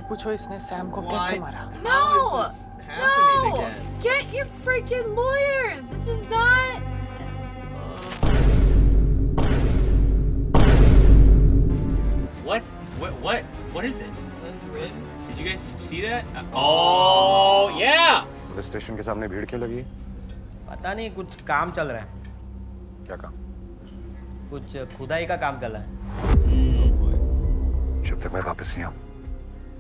पूछो इसने सैम को Why? कैसे मारा? How is this happening again? Get your freaking lawyers. This is not. What is it? Those ribs. Did you guys see that? Oh yeah. Police station के सामने भीड़ क्यों लगी है? पता नहीं, कुछ काम चल रहा है, क्या काम? कुछ खुदाई का काम चल रहा है। जब तक मैं वापस नहीं आऊं,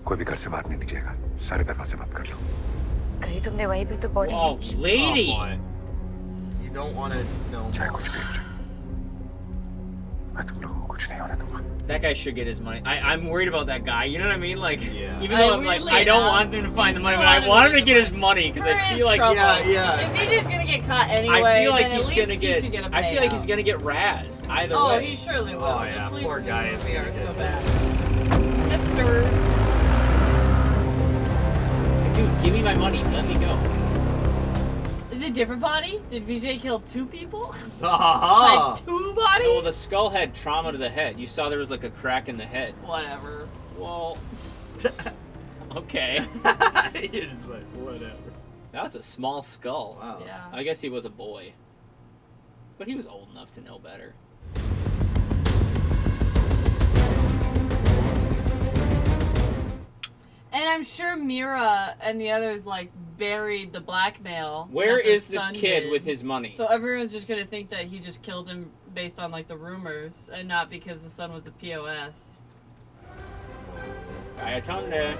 कोई भी घर से बाहर नहीं निकलेगा। सारे दरवाजे बंद कर लो। कहीं तुमने वहीं पे तो body Oh, lady. Oh, boy. You don't want to know. चाहे कुछ भी हो जाए, मैं तुम लोगों को कुछ नहीं होने दूंगा। That guy should get his money. I'm worried about that guy. You know what I mean? Like, Yeah. even though I'm like, I don't want him to find the money, but I want him to get his money because I feel like, Yeah. If BJ's gonna get caught anyway, I feel like then he's at least gonna he should get a I feel like he's payout. gonna get razzed either Oh, way. he surely will. Oh, The yeah, police poor in this guy is movie gonna are so get bad. Nifter. Dude, give me my money. Let me go. Is it a different body? Did Vijay kill 2 people? Aha! Like 2 bodies? Well, the skull had trauma to the head. You saw there was like a crack in the head. Whatever. Well, okay. You're just like, whatever. That was a small skull. Wow. Yeah. I guess he was a boy. But he was old enough to know better. And I'm sure Mira and the others like buried the blackmail. Where that the is this son kid did. with his money? So everyone's just gonna think that he just killed him based on like the rumors, and not because the son was a POS. Ayatonde.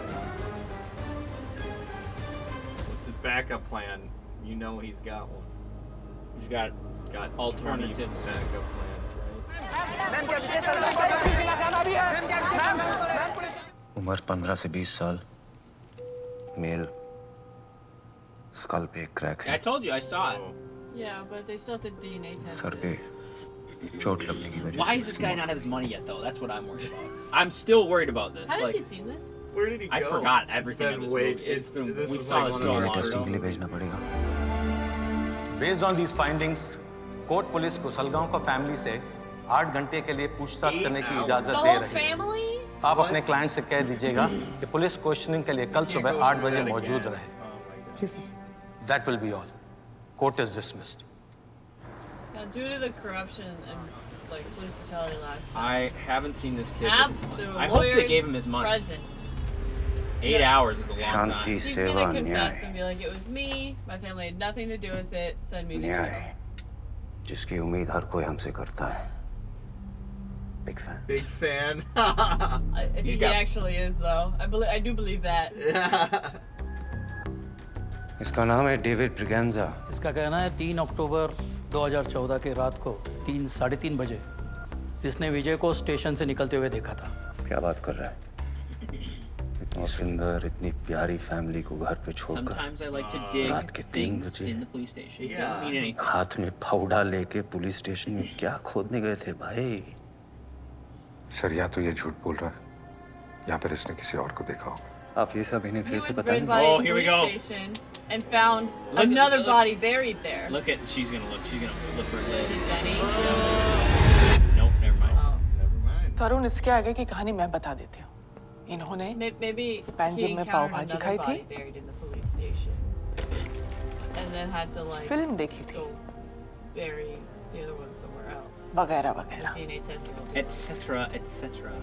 What's his backup plan? You know he's got one. He's got He's got alternatives. many backup plans, right? उम्र 15 से 20 साल, mail, school पे एक crack I है, told you, I saw it. Yeah, but they still have to DNA test sir it. पे चोट लगने की वजह Why से does this उसकी guy मौत not have his money yet, though? That's what I'm worried about. I'm still worried about this. Haven't Like, you seen this? Where did he go? I forgot everything It's of been this way. movie. It's been This we is saw like it one so of the long testing के लिए ago. भेजना पड़ेगा। Based on these findings court police को सलगांव का family से 8 घंटे के लिए पूछताछ करने की इजाजत The दे whole रही है। family? आप अपने क्लाइंट से कह दीजिएगा कि पुलिस क्वेश्चनिंग के लिए कल सुबह 8 बजे मौजूद रहे। That will be all. Court is dismissed. Now, due to the corruption and like police brutality last time, I haven't seen this kid have with his the money. I hope they lawyers gave him his money. present. 8 hours is a long Shanti time. He's सेवा gonna confess न्याय and be like, "It was me. My family had nothing to do with it. Send me to न्याय jail." जिसकी उम्मीद हर कोई हमसे करता है। Big fan. Big fan. I think he got- actually is, though. I do believe that. इसका नाम है डेविड ब्रिगेंजा। इसका कहना है 3 अक्टूबर 2014 के रात को 3-3:30 बजे इसने विजय को स्टेशन से निकलते हुए देखा था। क्या बात कर रहा है? इतनी सुंदर, इतनी प्यारी फैमिली को घर पे छोड़कर Sometimes I like to dig रात के 3 things बजे in the police station. It doesn't mean anything. हाथ में फावड़ा लेके पुलिस स्टेशन में क्या खोदने गए थे भाई? सर, या तो ये झूठ बोल रहा है, या फिर इसने किसी और को देखा होगा। आप ये सब इन्हें He फिर went से to बताएंगे? Red Body Oh, here we go. police station and found Look- another look- body buried there. Look at she's gonna flip her Is lid. it Jenny? Nope, never mind. Oh. Never mind. तरुण, इसके आगे की कहानी मैं बता देती हूँ। इन्होंने Maybe Panjim he में पाव encountered भाजी another खाई body थी? buried in the police station, and then had to like film देखी थी, go bury the other one somewhere else. वगैरह वगैरह। DNA testing. will do. Etc. Etc.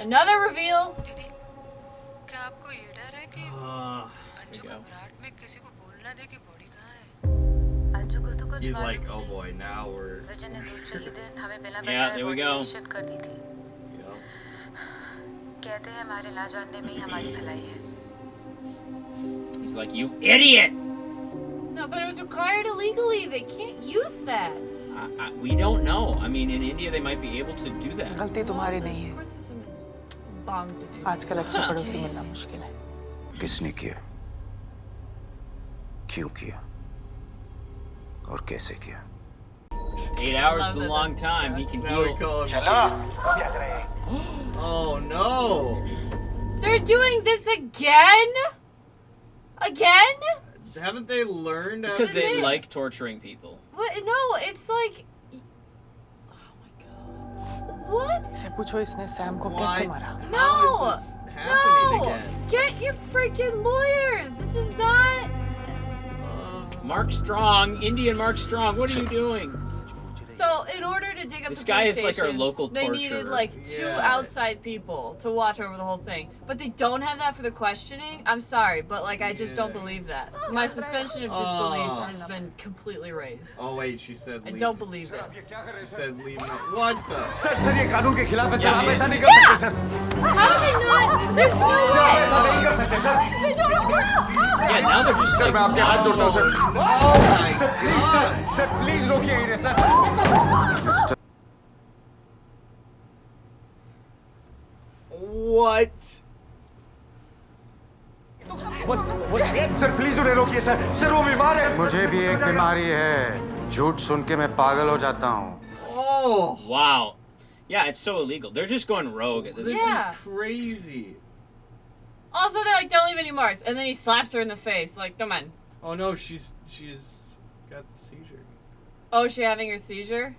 Another reveal. दीदी, क्या आपको ये डर है कि अंजू घबराहट में किसी को बोलना दे कि बॉडी कहाँ है? अंजू को तो कुछ He's मालूम like, ही oh नहीं। boy, now we're. विजय ने दूसरे ही दिन हमें बिना Yeah, बताए there we body go. Shift कर दी थी। कहते हैं हमारे ना जानने में ही हमारी भलाई है। He's like, you idiot! No, but it was acquired illegally. They can't use that. We don't know. I mean, in India they might be able to do that. गलती तुम्हारी नहीं The है। court system is bonked. आजकल अच्छे पड़ोसी मिलना मुश्किल है। किसने किया? क्यों किया? और कैसे किया? 8 hours Love is a that long that's- time. He can Now we heal. call him. Oh no! They're doing this again? Again? Haven't they learned? Because they Isn't it? like torturing people. What? No, it's like. Oh my god. What? इससे पूछो इसने Sam को Why? कैसे मारा? How is this happening your freaking lawyers. This is not. Mark Strong, Indian Mark Strong, what are you doing? So, in order to dig up This the guy police is like our station, local they needed torturer. like 2 outside people to watch over the whole thing. But they don't have that for the questioning. I'm sorry, but like I just don't believe that. My suspension of disbelief has been completely raised. Oh wait, she said. I Leave. don't believe this. She said leave. What the? Sir ये कानून के खिलाफ है sir आप ऐसा नहीं कर सकते sir How do they not? There's no way. ऐसा नहीं कर सकते sir Yeah, now they're just sir like, मैं आपके हाथ जोड़ता हूँ सर सर प्लीज रोकिए इन्हें सर What? सर प्लीज उन्हें रोकिए सर वो बीमार है मुझे भी एक बीमारी है झूठ सुन के मैं पागल हो जाता हूँ Oh, wow. Yeah, it's so illegal. They're just going rogue at this this point. Yeah. is crazy. Also, they're like, don't leave any marks, and then he slaps her in the face. Like, come on. Oh no, she's got the seizure. Oh, is she having her seizure?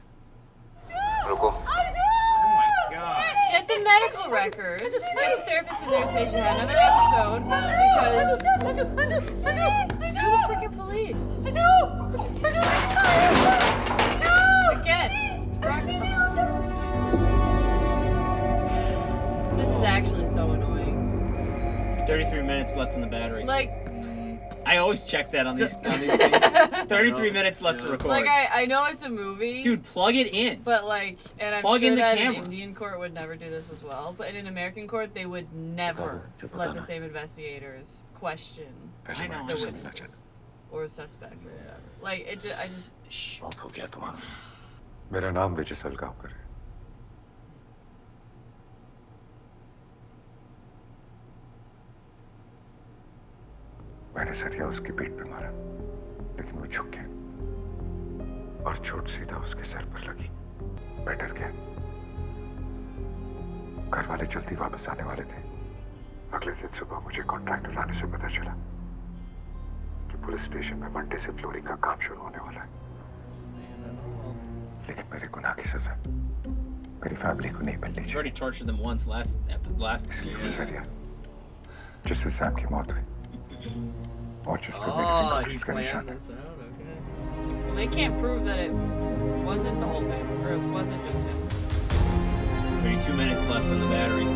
रुको Oh my god. Get the medical records. Get the therapist in there to say she had another episode because sue the freaking police. Again. This is actually so annoying. 33 minutes left in the battery. Like, I always check that on these things. 33 minutes left to record. I know it's a movie. Dude, plug it in. But like, and I'm Plug sure in the that an camera. Indian court would never do this as well. But in an American court, they would never let the same investigators question पहले मैं the आपसे मिलना witnesses चाहता or suspects or whatever. Like I just. Shh. बहुत हो गया तुम्हारा मेरा नाम विजय सलगांवकर है मैंने सरिया उसकी पीठ पे मारा लेकिन वो झुक गया और चोट सीधा उसके सर पर लगी मैं डर गया घर वाले जल्दी वापस आने वाले थे अगले दिन सुबह मुझे कॉन्ट्रैक्टर आने से पता चला कि पुलिस स्टेशन में मंडे से फ्लोरिंग का काम शुरू होने वाला है लेकिन मेरे गुनाह की सजा मेरी फैमिली को नहीं मिलनी You already चाहिए tortured them once last. इसलिए वो सरिया जिससे सैम की मौत हुई और जिस पर मेरे Oh, he फिंगरप्रिंट्स का planned निशान है this out. Okay. Well, they can't prove that it wasn't the whole thing or it wasn't just him. 32 minutes left on the battery.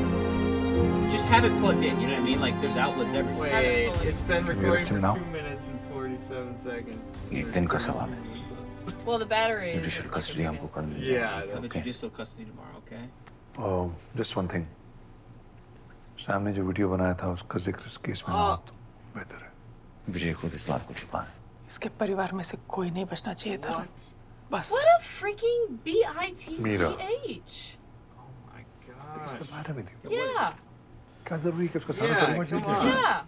Just have it plugged in, you know what I mean? Like, there's outlets everywhere. Wait, it's been recording still for now? 2 minutes and 47 seconds. एक दिन का सवाल है Well, the battery is. Judicial custody हमको कर लेनी Yeah. I'll That's, get judicial custody tomorrow, okay? Just one thing Sam ने जो वीडियो बनाया था उसका जिक्र इस केस में ना हो तो बेहतर है विजय खुद इस बात को छुपा है इसके परिवार में से कोई नहीं बचना चाहिए था what? बस What a freaking bitch! Mira. Oh my What's the gosh. matter with you? Yeah, क्या जरूरी है कि उसका सारा Yeah, परिवार जेल come on. जाए yeah.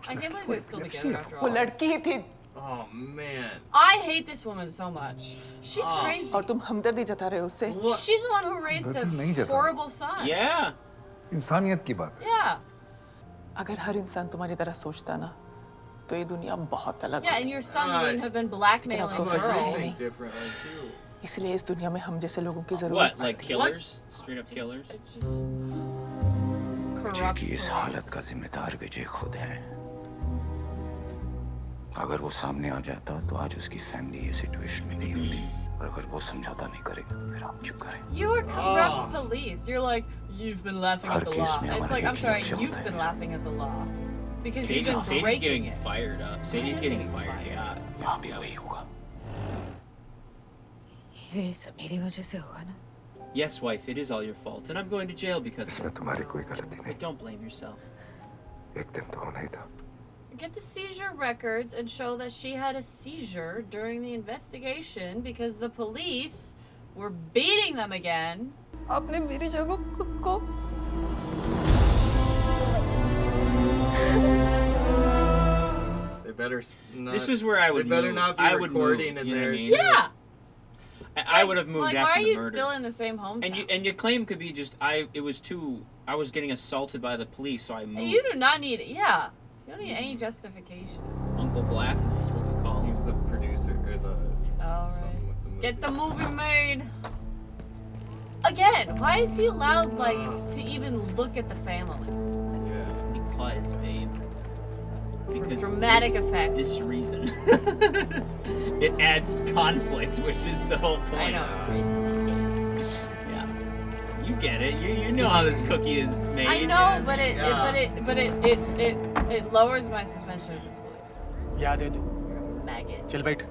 I can't believe they're still together after वो all. this. लड़की ही थी Oh man. I hate this woman so much. She's crazy. और तुम हमदर्दी जता रहे हो उससे She's the one who raised गलती नहीं a जता। horrible son. Yeah. इंसानियत की बात है Yeah. अगर हर इंसान तुम्हारी तरह सोचता ना तो ये दुनिया बहुत अलग Yeah, and होती your son Right. wouldn't have been blackmailing अफसोस Like, है I नहीं, girls. think differently too. इसलिए इस दुनिया में हम जैसे लोगों की जरूरत What, like पड़ती है killers? Straight up killers? It's just Vijay corrupt की इस police. हालत का जिम्मेदार विजय खुद है अगर वो सामने आ जाता तो आज उसकी फैमिली ये सिचुएशन में नहीं होती और अगर वो समझौता नहीं करेगा तो फिर हम क्यों करें You are corrupt police. You're like, you've been laughing at the Hard case law. में It's हमारा like, I'm एक sorry, लक्ष्य you've होता है been ना। laughing at the law. Because you've Sadie's, been Sadie's breaking getting it. fired up. Sadie's getting fired, yeah. यहाँ भी वही होगा ये सब मेरी वजह से हुआ ना Yes, wife, it is all your fault, and I'm going to jail because of इसमें it. तुम्हारी कोई गलती But नहीं don't blame yourself. एक दिन तो होना ही था Get the seizure records and show that she had a seizure during the investigation because the police were beating them again. आपने मेरी जगह खुद को They better not. This is where I would They better move. not be I would recording move, in you know what I there. mean? Yeah. I would have moved like, after why are the you murder. still in the same hometown? And your claim could be just it was too. I was getting assaulted by the police, so I moved. You do not need yeah. You don't need any justification. Uncle Glasses is what we call him. He's the producer or the All son right. with the movie. Get the movie made. Again, why is he allowed like to even look at the family? Yeah. pause, babe. Because dramatic effect. This reason. It adds conflict, which is the whole point. I know. Yeah. You get it. You know how this cookie is made. I know, but it lowers my suspension of disbelief. Yeah, they do. Maggot. Chill, wait.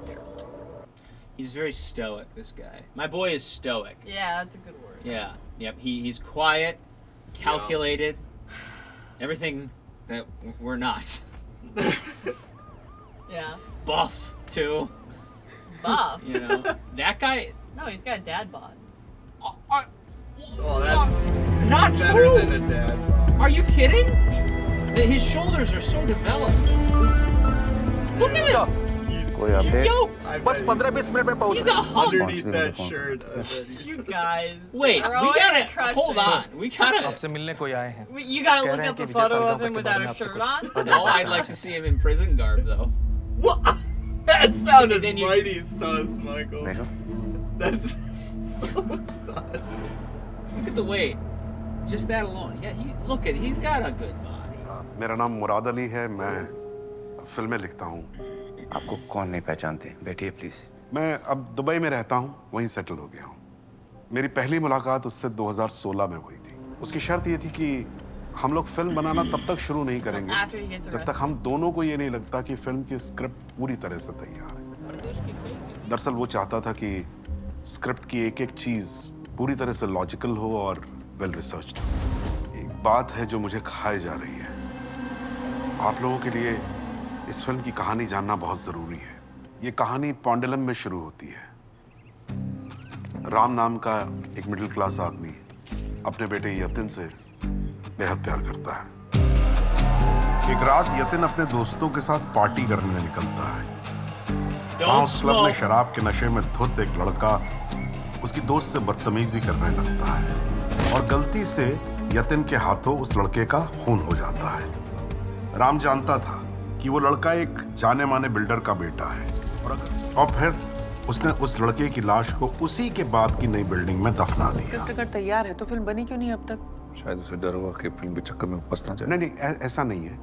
He's very stoic, this guy. My boy is stoic. Yeah, that's a good word. Yeah. Yep. He's quiet, calculated, everything that we're not. Yeah. Buff too. Buff. You know that guy. No, he's got a dad bod. Well, that's Not better true. than a dad. Are you kidding? His shoulders are so developed. Look at him. He's yoked. बस 15-20 minute में पहुंच He's a hunk. Underneath that shirt. You guys. Wait, are we always gotta crushing. hold on. We gotta. आपसे मिलने कोई आए हैं You gotta कह look रहे हैं up कि a Vijay photo of Salgaon him के without बारे में a आपसे shirt कुछ on. No, I'd like to see him in prison garb though. What? That sounded Then you- mighty sus, Michael. Meso That's so sus. Look at the weight. Just that alone. Yeah, look at. He's got a good body. मेरा नाम मुराद अली है, मैं फिल्में लिखता हूँ। आपको कौन नहीं पहचानते, बैठिए प्लीज। मैं अब दुबई में रहता हूँ, वहीं सेटल हो गया हूँ। मेरी पहली मुलाकात उससे 2016 में हुई थी। उसकी शर्त ये थी कि हम लोग फिल्म बनाना तब तक शुरू नहीं करेंगे After he gets जब तक हम दोनों को ये नहीं लगता कि फिल्म की स्क्रिप्ट पूरी तरह से तैयार है। दरअसल वो चाहता था कि स्क्रिप्ट की एक एक चीज पूरी तरह से लॉजिकल हो और वेल रिसर्च्ड हो। एक बात है जो मुझे खाए जा रही है। आप लोगों के लिए इस फिल्म की कहानी जानना बहुत जरूरी है। ये कहानी पॉन्डलम में शुरू होती है। राम नाम का एक मिडिल क्लास आदमी अपने बेटे यतिन से बेहद प्यार करता है। एक रात यतिन अपने दोस्तों के साथ पार्टी करने निकलता है। वहां उस क्लब में शराब के नशे में धुत एक लड़का उसकी दोस्त से बदतमीजी करने लगता है और गलती से यतिन के हाथों उस लड़के का खून हो जाता है। राम जानता था कि वो लड़का एक जाने माने बिल्डर का बेटा है और फिर उसने उस लड़के की लाश को उसी के बाप की नई बिल्डिंग में दफना दिया। स्क्रिप्ट अगर तैयार है तो फिल्म बनी क्यों नहीं अब तक? शायद उसे डर हुआ कि फिल्म के चक्कर में फंस ना जाए। नहीं, ऐसा नहीं है।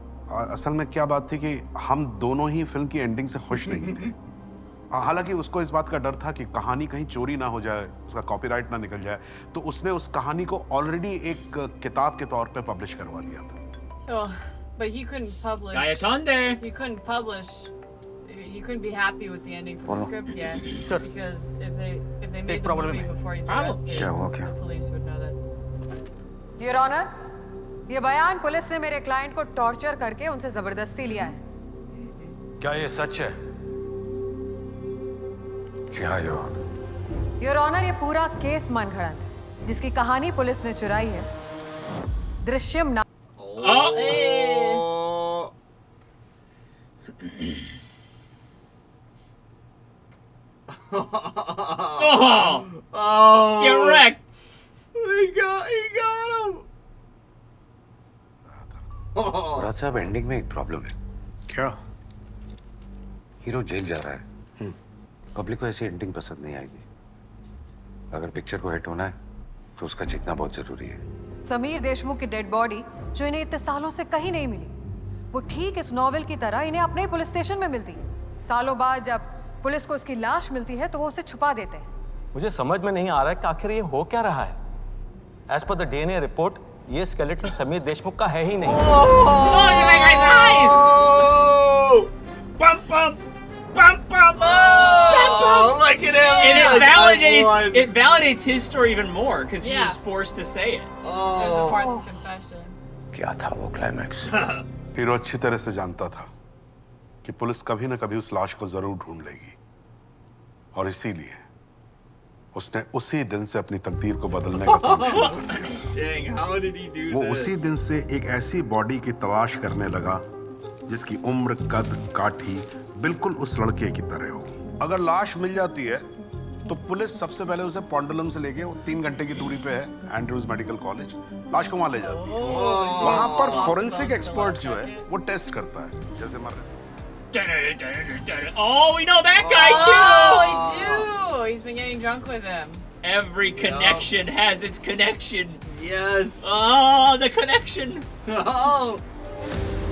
असल में क्या बात थी कि हम दोनों ही फिल्म की एंडिंग से खुश नहीं थे। हालांकि उसको इस बात का डर था कि कहानी कहीं चोरी ना हो जाए, उसका कॉपीराइट ना निकल जाए, तो उसने उस कहानी को ऑलरेडी एक किताब के तौर पे पब्लिश करवा दिया था। So, but he couldn't publish. Gayatonde. He couldn't publish. He couldn't be happy with the ending for the script yet. Sir. Because if they made the problem movie है। before he's Problem? arrested, क्या हुआ, क्या? the police would know that. Your honour, ये बयान police ने मेरे client को torture करके उनसे जबरदस्ती लिया है। क्या ये सच है? जी हाँ योर ऑनर, ये पूरा केस मनगढ़ंत है जिसकी कहानी पुलिस ने चुराई है। दृश्यम नाम Oh! Get wrecked! He got him. मुराद साहब, एंडिंग में एक प्रॉब्लम है। क्या? हीरो जेल जा रहा है। पब्लिक को ऐसी एंडिंग पसंद नहीं आएगी। अगर पिक्चर को हिट होना है तो उसका जीतना बहुत जरूरी है। समीर देशमुख की डेड बॉडी जो इन्हें इतने सालों से कहीं नहीं मिली, वो ठीक इस नॉवेल की तरह इन्हें अपने ही पुलिस स्टेशन में मिलती है। सालों बाद जब पुलिस को उसकी लाश मिलती है तो वो उसे छुपा देते हैं। मुझे समझ में नहीं आ रहा है कि आखिर ये हो क्या रहा है। As per the DNA report ये स्केलेटन समीर देशमुख का है ही नहीं। Look at that guy's eyes! Bump bump! Bump bump! Oh, look at him! And it validates his story even more because he Yeah. was forced to say it. It was a forced confession. क्या था वो climax? Hero अच्छी तरह से जानता था कि police कभी ना कभी उस लाश को जरूर ढूंढ लेगी और इसीलिए उसने उसी दिन से अपनी तकदीर को बदलने का काम शुरू कर दिया था। Dang, how did he do वो this? उसी दिन से एक ऐसी बॉडी की तलाश करने लगा जिसकी उम्र, कद, काठी बिल्कुल उस लड़के की तरह हो। अगर लाश मिल जाती है तो पुलिस सबसे पहले उसे पॉन्डलम से लेके, वो 3 घंटे की दूरी पे है एंड्रूज मेडिकल कॉलेज, लाश को वहां ले जाती है। वहां पर फोरेंसिक एक्सपर्ट जो है वो टेस्ट करता है, जैसे मर रहे। Oh, we know that guy too! Oh, we do! He's been getting drunk with him. Every connection has its connection. Yes. Oh, the connection! Oh.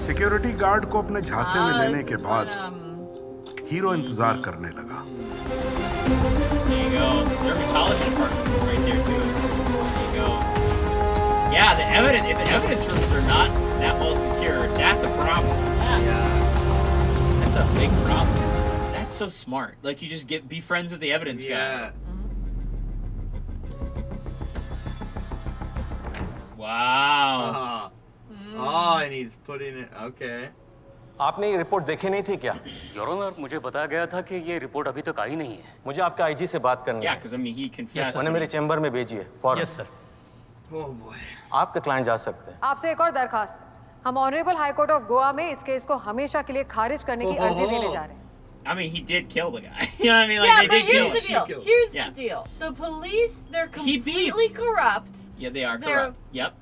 Security guard को अपने झांसे में लेने this के is बाद what, हीरो इंतजार करने लगा। There you go. Dermatology department right there too. There you go. Yeah, the evidence. If the evidence rooms are not that well secured, that's a problem. Yeah. That's a big problem. That's so smart. Like you just be friends with the evidence Yeah. guy. Wow. Oh, and he's putting it. Okay. आपने ये report देखी नहीं थी क्या? Your honour, मुझे बताया गया था कि ये रिपोर्ट अभी तक आई नहीं है। मुझे आपके आईजी से बात करनी Yeah, है। because I mean he confessed. उन्हें मेरे चैम्बर में भेजिए फौरन। Yes sir. Oh boy. आपके क्लाइंट जा सकते हैं। आपसे एक और दरखास्त। हम honourable high court of Goa में इस केस को हमेशा के लिए खारिज करने की अर्जी देने जा रहे हैं। I mean, he did kill the guy. You know what I mean? Like yeah, they but did kill here's the him. deal. Here's Yeah. the deal. The police, they're He beat. completely corrupt. Yeah, they are They're corrupt. Yep.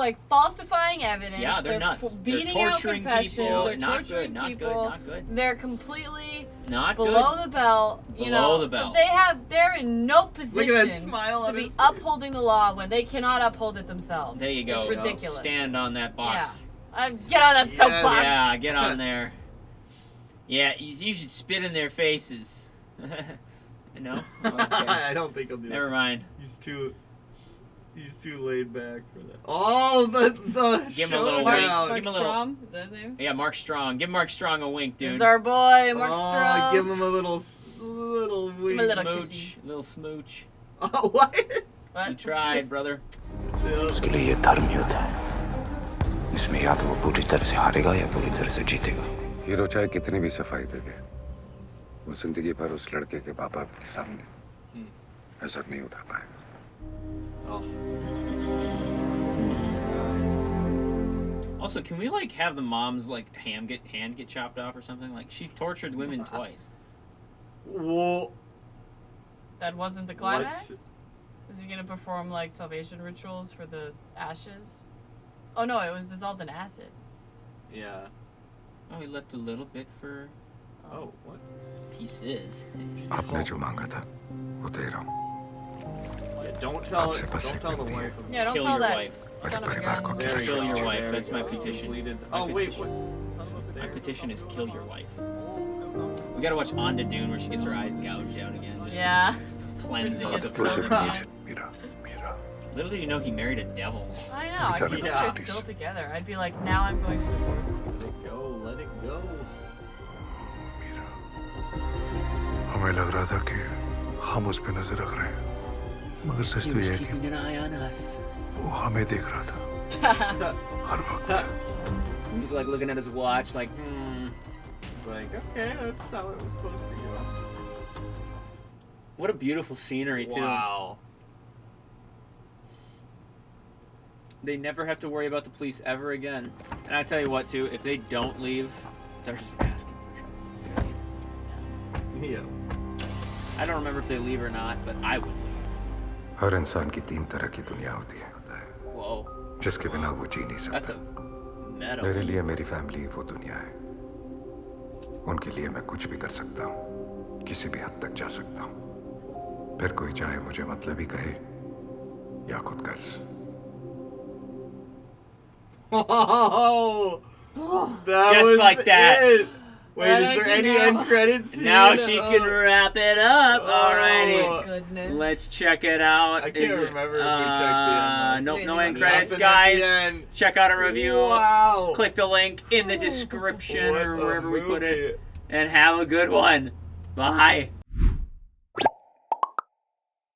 like falsifying evidence. Yeah, they're nuts. They're Beating out torturing confessions. people. They're Not good, torturing not people. good, not good. They're completely Not below good. the belt. You Below know, the belt. so they're in no position Look at that smile to on be his face. upholding the law when they cannot uphold it themselves. There you go. It's ridiculous. Stand on that box. Get on that soapbox. Yeah, get on there. Yeah, you should spit in their faces. No? Okay. I don't think he'll do Never that. mind. He's too laid back for that. Oh, the Give him a little Mark, wink. showdown. Mark Give him a little- Strom, is that his name? Yeah, Mark Strong. Give Mark Strong a wink, This dude. is our boy, Mark Oh, Strom. give him a little wink. a little smooch. kissy. Little smooch. Oh, what? What? You tried, brother. उसके लिए ये धर्म युद्ध है। इसमें या तो वो पूरी तरह से हारेगा या पूरी तरह से जीतेगा। हीरो चाहे कितनी भी सफाई दे दे, वो जिंदगी भर उस लड़के के बाप के सामने नजर नहीं उठा पाएगा। Oh. Also, can we like have the mom's like hand get chopped off or something? Like she tortured women twice. Whoa. That wasn't the climax? Was he gonna perform like salvation rituals for the ashes? Oh no, it was dissolved in acid. Yeah. Oh, he left a little bit for Oh, what? pieces. आपने जो मांगा था, वो दे रहा हूँ। Yeah, don't tell आपसे बस एक the minute wife. Yeah, don't Kill tell your that wife. son of a परिवार को gun. There you Kill go. your wife. There That's you my go. petition. Bleeded. My Oh wait, petition. what? Son was My there. petition is kill your wife. We gotta watch On to Dune where she gets her eyes gouged out again. Just Yeah. to cleanse Where she us gets of Push her. it, Yeah. need it, Mira, Mira. Little do you know he married a devil. I know. I Tell think him, they're please. still together. I'd be like, now I'm going to divorce. Let it go. Let it go. Meera, हमें लग रहा था कि हम उस पे नजर रख रहे हैं, मगर सच तो ये है कि an eye on us. वो हमें देख रहा था हर वक्त। He's like looking at his watch, like, Like, okay, that's how it was supposed to go. What a beautiful scenery, too. Wow. They never have to worry about the police ever again. And I tell you what, too, if they don't leave, they're just asking for trouble. Yeah. I don't remember if they leave or not, but I would leave. हर इंसान की तीन तरह की दुनिया होती है, Whoa. जिसके बिना वो जी नहीं That's सकता। a meta. मेरे लिए मेरी फैमिली वो दुनिया है। उनके लिए मैं कुछ भी कर सकता हूँ, किसी भी हद तक जा सकता हूँ। फिर कोई चाहे मुझे मतलबी कहे या खुद गर्ज। Oh, that Just was like that. it. Wait, That is there I can any now. end credits? And now scene? she can wrap it up. Alrighty. Goodness. Let's check it out. I can't Is it- remember if we checked the end last Nope, time. no end Nothing credits, at the guys. end. Check out a review. Wow. Click the link in the description What or a wherever we put it. movie. And have a good one. Bye.